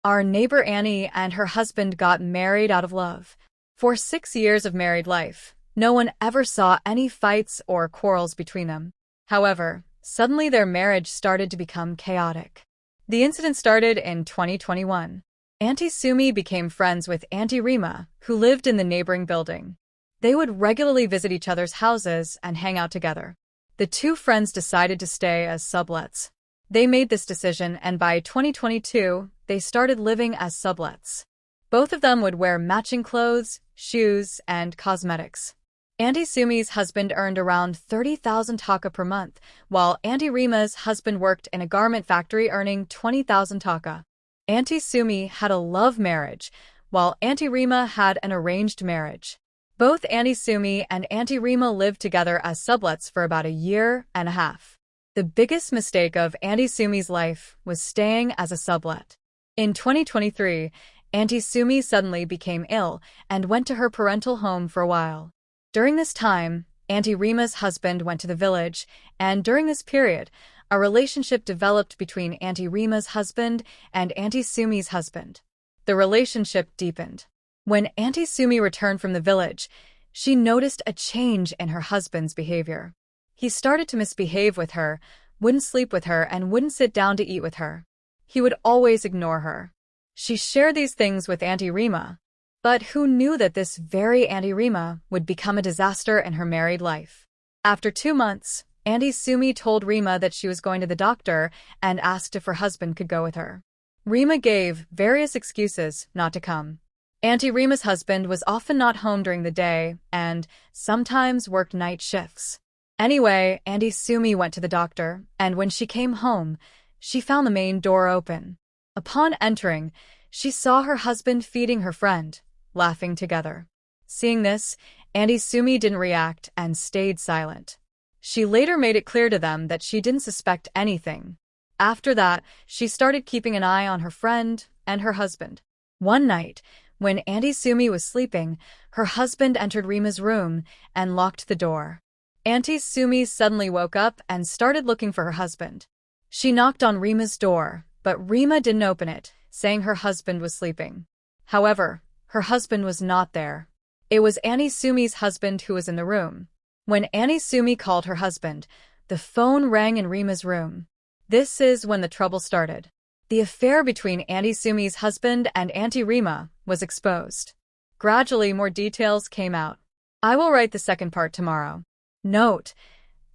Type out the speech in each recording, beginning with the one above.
Our neighbor Annie and her husband got married out of love. For 6 years of married life, no one ever saw any fights or quarrels between them. However, suddenly their marriage started to become chaotic. The incident started in 2021. Auntie Sumi became friends with Auntie Rima, who lived in the neighboring building. They would regularly visit each other's houses and hang out together. The two friends decided to stay as sublets. They made this decision, and by 2022, they started living as sublets. Both of them would wear matching clothes, shoes, and cosmetics. Auntie Sumi's husband earned around 30,000 taka per month, while Auntie Rima's husband worked in a garment factory earning 20,000 taka. Auntie Sumi had a love marriage, while Auntie Rima had an arranged marriage. Both Auntie Sumi and Auntie Rima lived together as sublets for about a year and a half. The biggest mistake of Auntie Sumi's life was staying as a sublet. In 2023, Auntie Sumi suddenly became ill and went to her parental home for a while. During this time, Auntie Rima's husband went to the village, and during this period, a relationship developed between Auntie Rima's husband and Auntie Sumi's husband. The relationship deepened. When Auntie Sumi returned from the village, she noticed a change in her husband's behavior. He started to misbehave with her, wouldn't sleep with her, and wouldn't sit down to eat with her. He would always ignore her. She shared these things with Auntie Rima, but who knew that this very Auntie Rima would become a disaster in her married life? After 2 months, Auntie Sumi told Rima that she was going to the doctor and asked if her husband could go with her. Rima gave various excuses not to come. Auntie Rima's husband was often not home during the day and sometimes worked night shifts. Anyway, Auntie Sumi went to the doctor, and when she came home, she found the main door open. Upon entering, she saw her husband feeding her friend, laughing together. Seeing this, Auntie Sumi didn't react and stayed silent. She later made it clear to them that she didn't suspect anything. After that, she started keeping an eye on her friend and her husband. One night, when Auntie Sumi was sleeping, her husband entered Rima's room and locked the door. Auntie Sumi suddenly woke up and started looking for her husband. She knocked on Rima's door, but Rima didn't open it, saying her husband was sleeping. However, her husband was not there. It was Auntie Sumi's husband who was in the room. When Auntie Sumi called her husband, the phone rang in Rima's room. This is when the trouble started. The affair between Auntie Sumi's husband and Auntie Rima was exposed. Gradually, more details came out. I will write the second part tomorrow. Note: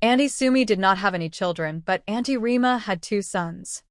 Auntie Sumi did not have any children, but Auntie Rima had 2 sons.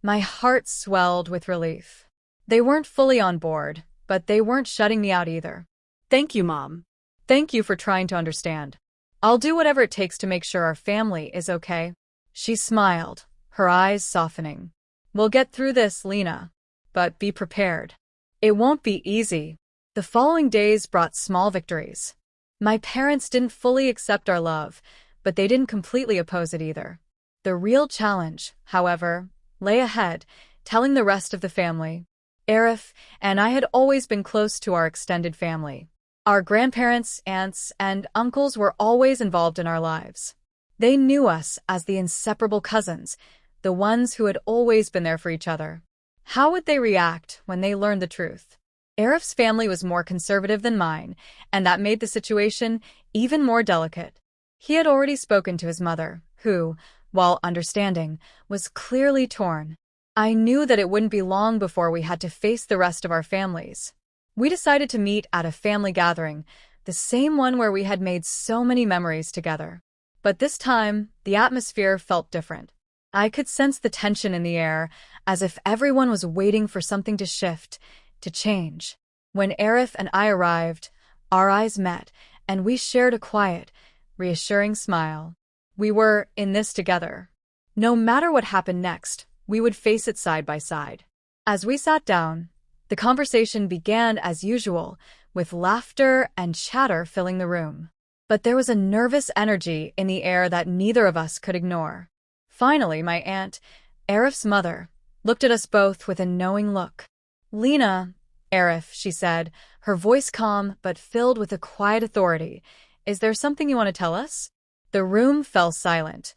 My heart swelled with relief. They weren't fully on board, but they weren't shutting me out either. Thank you, Mom. Thank you for trying to understand. I'll do whatever it takes to make sure our family is okay. She smiled, her eyes softening. We'll get through this, Lena. But be prepared. It won't be easy. The following days brought small victories. My parents didn't fully accept our love, but they didn't completely oppose it either. The real challenge, however, lay ahead, telling the rest of the family. Arif and I had always been close to our extended family. Our grandparents, aunts, and uncles were always involved in our lives. They knew us as the inseparable cousins, the ones who had always been there for each other. How would they react when they learned the truth? Arif's family was more conservative than mine, and that made the situation even more delicate. He had already spoken to his mother, who, while understanding, was clearly torn. I knew that it wouldn't be long before we had to face the rest of our families. We decided to meet at a family gathering, the same one where we had made so many memories together. But this time, the atmosphere felt different. I could sense the tension in the air, as if everyone was waiting for something to shift, to change. When Arif and I arrived, our eyes met, and we shared a quiet, reassuring smile. We were in this together. No matter what happened next, we would face it side by side. As we sat down, the conversation began as usual, with laughter and chatter filling the room. But there was a nervous energy in the air that neither of us could ignore. Finally, my aunt, Arif's mother, looked at us both with a knowing look. Lena, Arif, she said, her voice calm but filled with a quiet authority. Is there something you want to tell us? The room fell silent,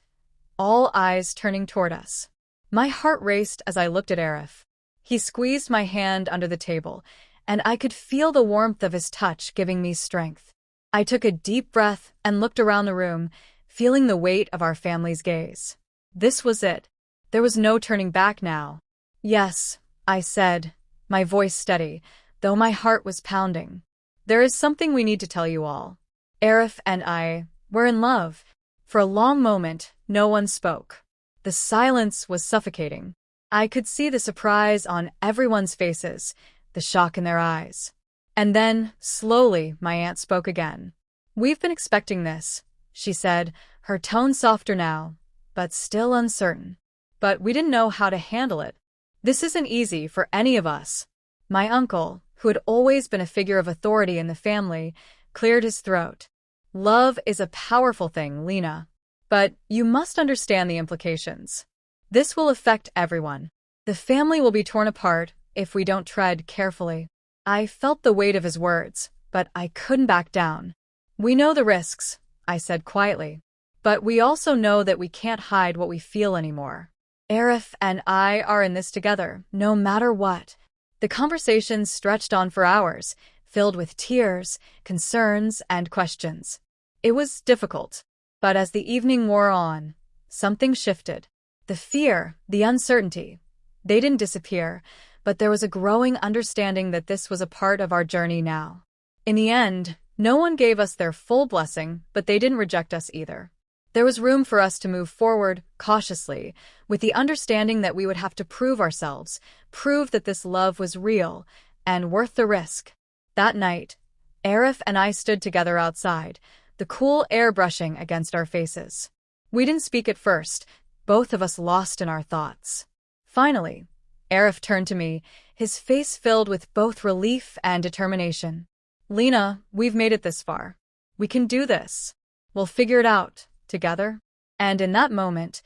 all eyes turning toward us. My heart raced as I looked at Arif. He squeezed my hand under the table, and I could feel the warmth of his touch giving me strength. I took a deep breath and looked around the room, feeling the weight of our family's gaze. This was it. There was no turning back now. Yes, I said, my voice steady, though my heart was pounding. There is something we need to tell you all. Arif and I were in love. For a long moment, no one spoke. The silence was suffocating. I could see the surprise on everyone's faces, the shock in their eyes. And then, slowly, my aunt spoke again. We've been expecting this, she said, her tone softer now, but still uncertain. But we didn't know how to handle it. This isn't easy for any of us. My uncle, who had always been a figure of authority in the family, cleared his throat. Love is a powerful thing, Lena. But you must understand the implications. This will affect everyone. The family will be torn apart if we don't tread carefully. I felt the weight of his words, but I couldn't back down. We know the risks, I said quietly. But we also know that we can't hide what we feel anymore. Arif and I are in this together, no matter what. The conversation stretched on for hours, filled with tears, concerns, and questions. It was difficult. But as the evening wore on, something shifted. The fear, the uncertainty, they didn't disappear, but there was a growing understanding that this was a part of our journey now. In the end, no one gave us their full blessing, but they didn't reject us either. There was room for us to move forward, cautiously, with the understanding that we would have to prove ourselves, prove that this love was real, and worth the risk. That night, Arif and I stood together outside, the cool air brushing against our faces. We didn't speak at first, both of us lost in our thoughts. Finally, Arif turned to me, his face filled with both relief and determination. Lena, we've made it this far. We can do this. We'll figure it out, together. And in that moment,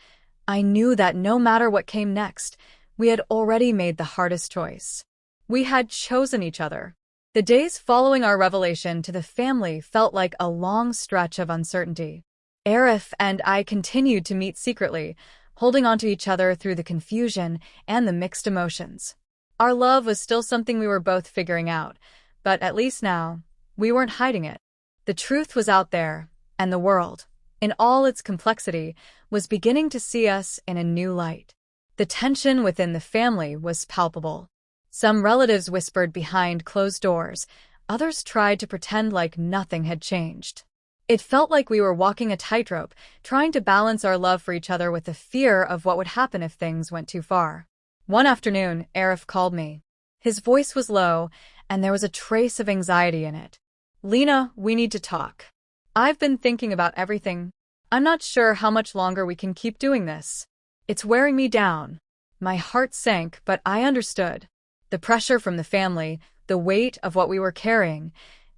I knew that no matter what came next, we had already made the hardest choice. We had chosen each other. The days following our revelation to the family felt like a long stretch of uncertainty. Arif and I continued to meet secretly, holding on to each other through the confusion and the mixed emotions. Our love was still something we were both figuring out, but at least now, we weren't hiding it. The truth was out there, and the world, in all its complexity, was beginning to see us in a new light. The tension within the family was palpable. Some relatives whispered behind closed doors, others tried to pretend like nothing had changed. It felt like we were walking a tightrope, trying to balance our love for each other with the fear of what would happen if things went too far. One afternoon, Arif called me. His voice was low, and there was a trace of anxiety in it. Lena, we need to talk. I've been thinking about everything. I'm not sure how much longer we can keep doing this. It's wearing me down. My heart sank, but I understood. The pressure from the family, the weight of what we were carrying,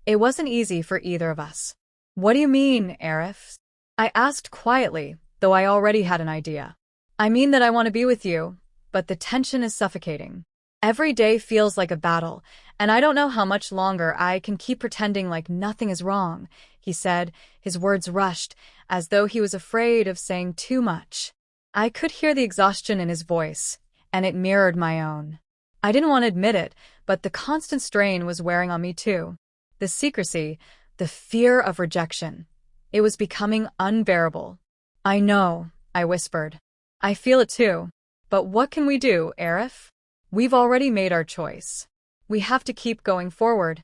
it wasn't easy for either of us. What do you mean, Arif? I asked quietly, though I already had an idea. I mean that I want to be with you, but the tension is suffocating. Every day feels like a battle, and I don't know how much longer I can keep pretending like nothing is wrong, he said, his words rushed, as though he was afraid of saying too much. I could hear the exhaustion in his voice, and it mirrored my own. I didn't want to admit it, but the constant strain was wearing on me too. The secrecy, the fear of rejection. It was becoming unbearable. I know, I whispered. I feel it too. But what can we do, Arif? We've already made our choice. We have to keep going forward.